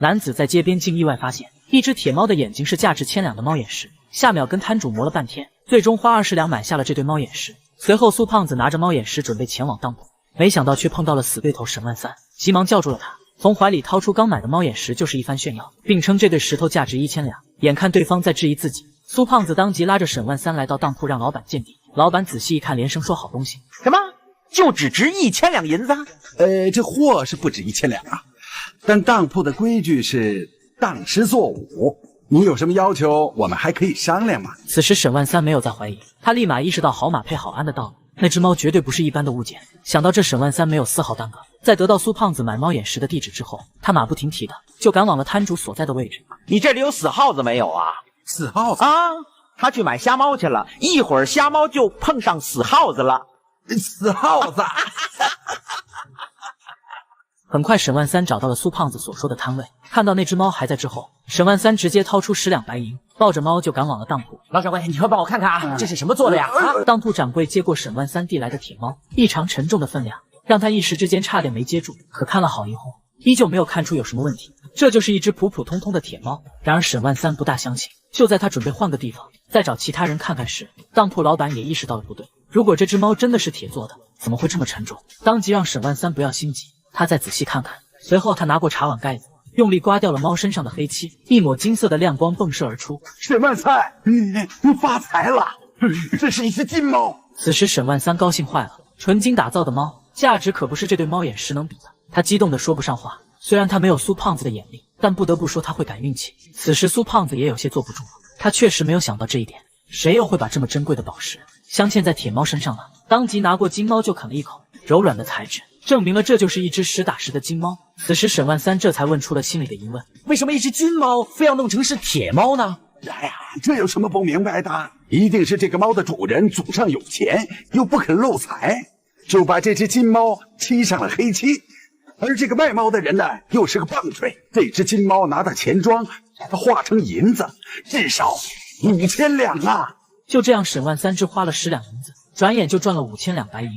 男子在街边竟意外发现一只铁猫的眼睛是价值1000两的猫眼石，下秒跟摊主磨了半天，最终花20两买下了这对猫眼石。随后苏胖子拿着猫眼石准备前往当铺，没想到却碰到了死对头沈万三，急忙叫住了他，从怀里掏出刚买的猫眼石就是一番炫耀，并称这对石头价值1000两。眼看对方在质疑自己，苏胖子当即拉着沈万三来到当铺让老板鉴定。老板仔细一看，连声说好东西。什么？就只值1000两银子？这货是不止1000两啊，但当铺的规矩是当时做五，你有什么要求，我们还可以商量嘛。此时沈万三没有再怀疑，他立马意识到好马配好鞍的道理，那只猫绝对不是一般的物件。想到这，沈万三没有丝毫耽搁，在得到苏胖子买猫眼石的地址之后，他马不停蹄的就赶往了摊主所在的位置。你这里有死耗子没有啊？死耗子啊，他去买瞎猫去了，一会儿瞎猫就碰上死耗子了。死耗子！很快，沈万三找到了苏胖子所说的摊位，看到那只猫还在之后，沈万三直接掏出10两白银，抱着猫就赶往了当铺。老掌柜，你快帮我看看啊，这是什么做的呀？当铺掌柜接过沈万三递来的铁猫，异常沉重的分量让他一时之间差点没接住，可看了好一会，依旧没有看出有什么问题，这就是一只普普通通的铁猫。然而沈万三不大相信，就在他准备换个地方再找其他人看看时，当铺老板也意识到了不对，如果这只猫真的是铁做的，怎么会这么沉重？当即让沈万三不要心急，他再仔细看看。随后他拿过茶碗盖子，用力刮掉了猫身上的黑漆，一抹金色的亮光迸射而出。沈万三，你发财了，这是一只金猫。此时沈万三高兴坏了，纯金打造的猫价值可不是这对猫眼石能比的，他激动的说不上话。虽然他没有苏胖子的眼力，但不得不说他会赶运气。此时苏胖子也有些坐不住了，他确实没有想到这一点，谁又会把这么珍贵的宝石镶嵌在铁猫身上呢？当即拿过金猫就啃了一口，柔软的材质证明了这就是一只实打实的金猫。此时沈万三这才问出了心里的疑问，为什么一只金猫非要弄成是铁猫呢？哎呀，这有什么不明白的？一定是这个猫的主人祖上有钱，又不肯漏财，就把这只金猫漆上了黑漆。而这个卖猫的人呢，又是个棒槌，这只金猫拿到钱庄，把它化成银子，至少5000两啊！就这样，沈万三只花了10两银子，转眼就赚了5000两白银。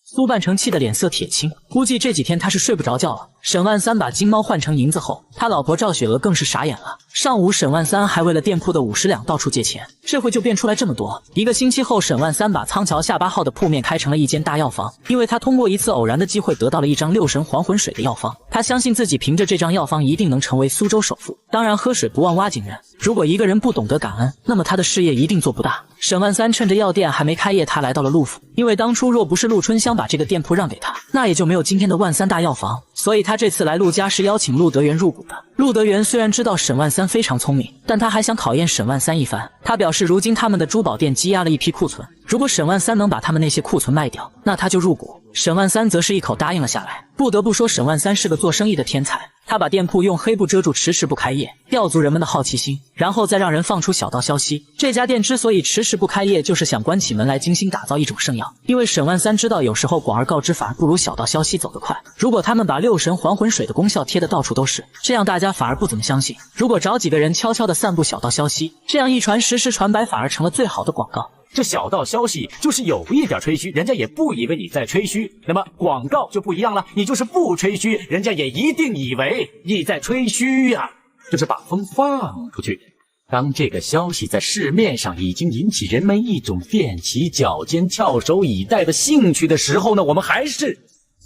苏半成气得脸色铁青，估计这几天他是睡不着觉了。沈万三把金猫换成银子后，他老婆赵雪娥更是傻眼了。上午沈万三还为了店铺的50两到处借钱，这会就变出来这么多。1个星期后，沈万三把仓桥下8号的铺面开成了一间大药房，因为他通过一次偶然的机会得到了一张6神还魂水的药方，他相信自己凭着这张药方一定能成为苏州首富。当然，喝水不忘挖井人，如果一个人不懂得感恩，那么他的事业一定做不大。沈万三趁着药店还没开业，他来到了陆府，因为当初若不是陆春香把这个店铺让给他，那也就没有今天的万三大药房。所以他这次来陆家是邀请陆德元入股的。陆德元虽然知道沈万三非常聪明，但他还想考验沈万三一番。他表示，如今他们的珠宝店积压了一批库存，如果沈万三能把他们那些库存卖掉，那他就入股。沈万三则是一口答应了下来。不得不说，沈万三是个做生意的天才。他把店铺用黑布遮住，迟迟不开业，吊足人们的好奇心，然后再让人放出小道消息。这家店之所以迟迟不开业，就是想关起门来精心打造一种圣药。因为沈万三知道，有时候广而告之反而不如小道消息走得快。如果他们把6神还魂水的功效贴得到处都是，这样大家反而不怎么相信。如果找几个人悄悄地散布小道消息，这样一传十，十传百，反而成了最好的广告。这小道消息就是有一点吹嘘，人家也不以为你在吹嘘。那么广告就不一样了，你就是不吹嘘，人家也一定以为你在吹嘘呀。就是把风放出去，当这个消息在市面上已经引起人们一种踮起脚尖、翘首以待的兴趣的时候呢，我们还是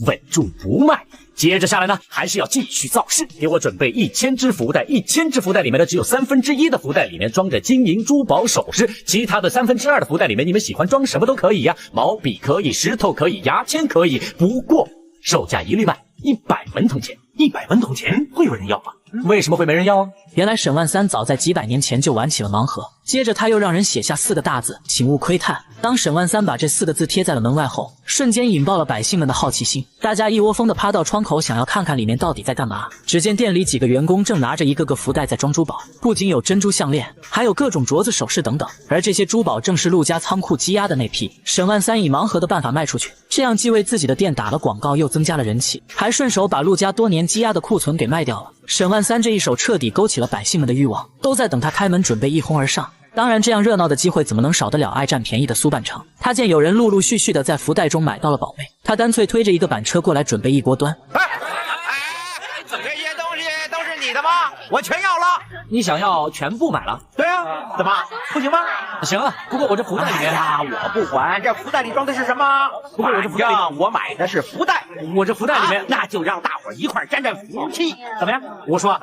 稳住不卖。接着下来呢，还是要继续造势，给我准备1000只福袋，1000只福袋里面呢，只有1/3的福袋里面装着金银珠宝首饰，其他的2/3的福袋里面，你们喜欢装什么都可以呀，毛笔可以，石头可以，牙签可以，不过售价一律卖100文铜钱。100文铜钱会有人要吗？为什么会没人要啊？原来沈万三早在几百年前就玩起了盲盒，接着他又让人写下4个大字，请勿窥探。当沈万三把这4个字贴在了门外后，瞬间引爆了百姓们的好奇心，大家一窝蜂地趴到窗口，想要看看里面到底在干嘛。只见店里几个员工正拿着一个个福袋在装珠宝，不仅有珍珠项链，还有各种镯子首饰等等，而这些珠宝正是陆家仓库积压的那批。沈万三以盲盒的办法卖出去，这样既为自己的店打了广告，又增加了人气，还顺手把陆家多年积压的库存给卖掉了。沈万三这一手彻底勾起了百姓们的欲望，都在等他开门，准备一哄而上。当然，这样热闹的机会怎么能少得了爱占便宜的苏半成？他见有人陆陆续续的在福袋中买到了宝贝，他干脆推着一个板车过来，准备一锅端。这些东西都是你的吗？我全要了。你想要全部买了？对啊，怎么不行吗？行啊，不过我这福袋里面，哎呀，我不管，这福袋里装的是什么？不过我这福袋里反正我买的是福袋，我这福袋里面，那就让大伙儿一块沾沾福气，怎么样？我说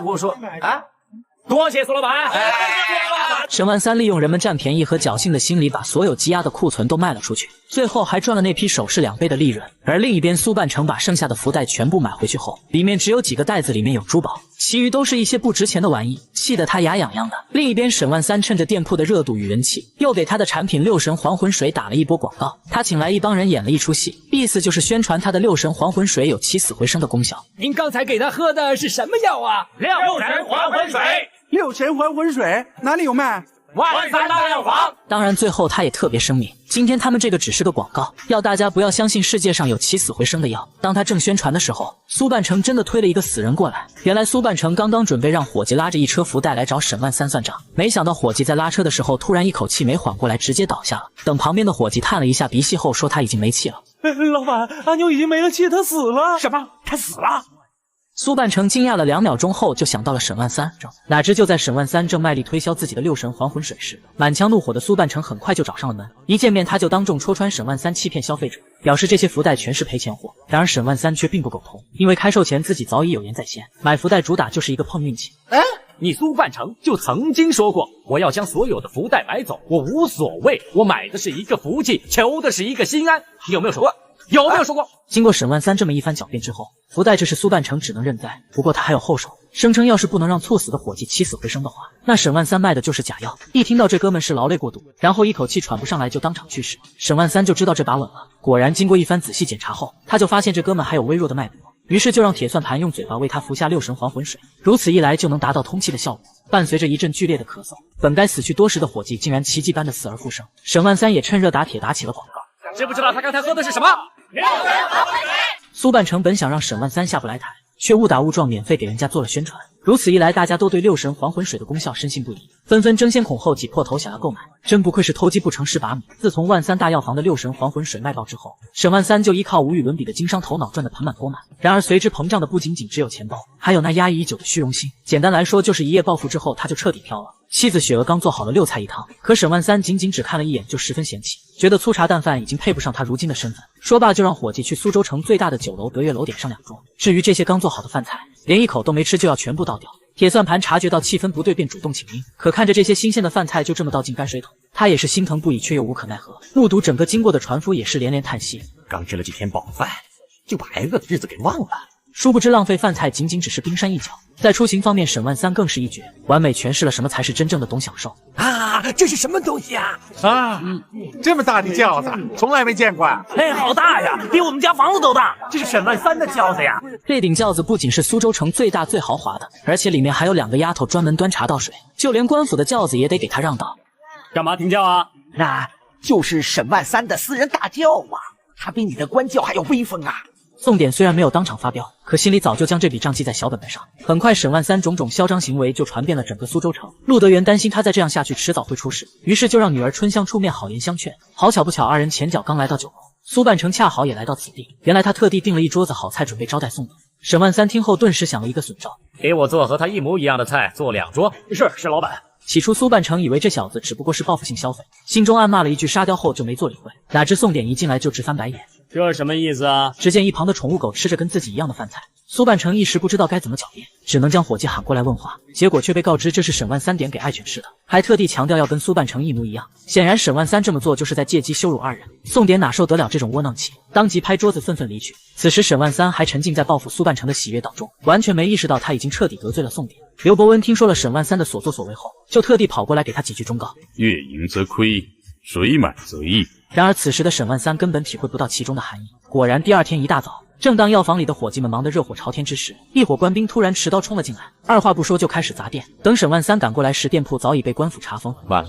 我说多谢苏老板。沈万三利用人们占便宜和侥幸的心理，把所有积压的库存都卖了出去，最后还赚了那批首饰2倍的利润。而另一边，苏半城把剩下的福袋全部买回去后，里面只有几个袋子里面有珠宝，其余都是一些不值钱的玩意，气得他牙痒痒的。另一边，沈万三趁着店铺的热度与人气，又给他的产品六神还魂水打了一波广告。他请来一帮人演了一出戏，意思就是宣传他的六神还魂水有起死回生的功效。您刚才给他喝的是什么药啊？六神还魂水。六神还魂水哪里有卖？万三大药房。当然，最后他也特别声明，今天他们这个只是个广告，要大家不要相信世界上有起死回生的药。当他正宣传的时候，苏半城真的推了一个死人过来。原来苏半城刚刚准备让伙计拉着一车福袋来找沈万三算账，没想到伙计在拉车的时候突然一口气没缓过来，直接倒下了。等旁边的伙计叹了一下鼻息后，说他已经没气了。老板，阿牛已经没了气，他死了。什么？他死了？苏半城惊讶了2秒钟后，就想到了沈万三，哪知就在沈万三正卖力推销自己的六神还魂水时，满腔怒火的苏半城很快就找上了门。一见面他就当众戳穿沈万三欺骗消费者，表示这些福袋全是赔钱货。然而沈万三却并不苟同，因为开售前自己早已有言在先，买福袋主打就是一个碰运气。你苏半城就曾经说过，我要将所有的福袋买走，我无所谓，我买的是一个福气，求的是一个心安。有没有说过？有没有说过？经过沈万三这么一番狡辩之后，福袋这事苏半城只能认栽。不过他还有后手，声称要是不能让猝死的伙计起死回生的话，那沈万三卖的就是假药。一听到这哥们是劳累过度，然后一口气喘不上来就当场去世，沈万三就知道这把稳了。果然经过一番仔细检查后，他就发现这哥们还有微弱的脉搏，于是就让铁算盘用嘴巴为他服下六神还魂水，如此一来就能达到通气的效果。伴随着一阵剧烈的咳嗽，本该死去多时的伙计竟然奇迹般的死而复生。沈万三也趁热打铁打起了广告。知不知道他刚才喝的是什么？苏半城本想让沈万三下不来台，却误打误撞免费给人家做了宣传。如此一来，大家都对六神还魂水的功效深信不疑，纷纷争先恐后挤破头想要购买。真不愧是偷鸡不成蚀把米。自从万三大药房的六神还魂水卖爆之后，沈万三就依靠无与伦比的经商头脑赚得盆满钵满。然而随之膨胀的不仅仅只有钱包，还有那压抑已久的虚荣心。简单来说，就是一夜暴富之后他就彻底飘了。妻子雪娥刚做好了6菜一汤，可沈万三仅仅只看了一眼就十分嫌弃，觉得粗茶淡饭已经配不上他如今的身份。说罢就让伙计去苏州城最大的酒楼德悦楼点上2桌。至于这些刚做好的饭菜，连一口都没吃就要全部倒掉。铁算盘察觉到气氛不对，便主动请缨。可看着这些新鲜的饭菜就这么倒进泔水桶，他也是心疼不已，却又无可奈何。目睹整个经过的船夫也是连连叹息，刚吃了几天饱饭，就把挨饿的日子给忘了。殊不知浪费饭菜仅仅只是冰山一角。在出行方面，沈万三更是一绝，完美诠释了什么才是真正的懂享受。这是什么东西啊？这么大的轿子，从来没见过。哎，好大呀，比我们家房子都大。这是沈万三的轿子呀。这顶轿子不仅是苏州城最大最豪华的，而且里面还有2个丫头专门端茶倒水，就连官府的轿子也得给他让道。干嘛停轿啊？那就是沈万三的私人大轿啊，他比你的官轿还有威风啊！宋典虽然没有当场发飙，可心里早就将这笔账记在小本本上。很快，沈万三种种嚣张行为就传遍了整个苏州城。陆德元担心他再这样下去，迟早会出事，于是就让女儿春香出面好言相劝。好巧不巧，2人前脚刚来到酒楼，苏半城恰好也来到此地。原来他特地订了一桌子好菜，准备招待宋典。沈万三听后顿时想了一个损招，给我做和他一模一样的菜，做2桌。是老板。起初苏半城以为这小子只不过是报复性消费，心中暗骂了一句杀掉后就没做理会。哪知宋典一进来就直翻白眼，这什么意思啊？只见一旁的宠物狗吃着跟自己一样的饭菜，苏半城一时不知道该怎么狡辩，只能将伙计喊过来问话，结果却被告知这是沈万三点给爱犬吃的，还特地强调要跟苏半城一模一样。显然沈万三这么做就是在借机羞辱2人。宋典哪受得了这种窝囊气，当即拍桌子愤愤离去。此时沈万三还沉浸在报复苏半城的喜悦当中，完全没意识到他已经彻底得罪了宋典。刘伯温听说了沈万三的所作所为后，就特地跑过来给他几句忠告：月盈则亏，水满则溢。然而此时的沈万三根本体会不到其中的含义。果然第2天一大早，正当药房里的伙计们忙得热火朝天之时，一伙官兵突然持刀冲了进来，二话不说就开始砸店。等沈万三赶过来时，店铺早已被官府查封。完了，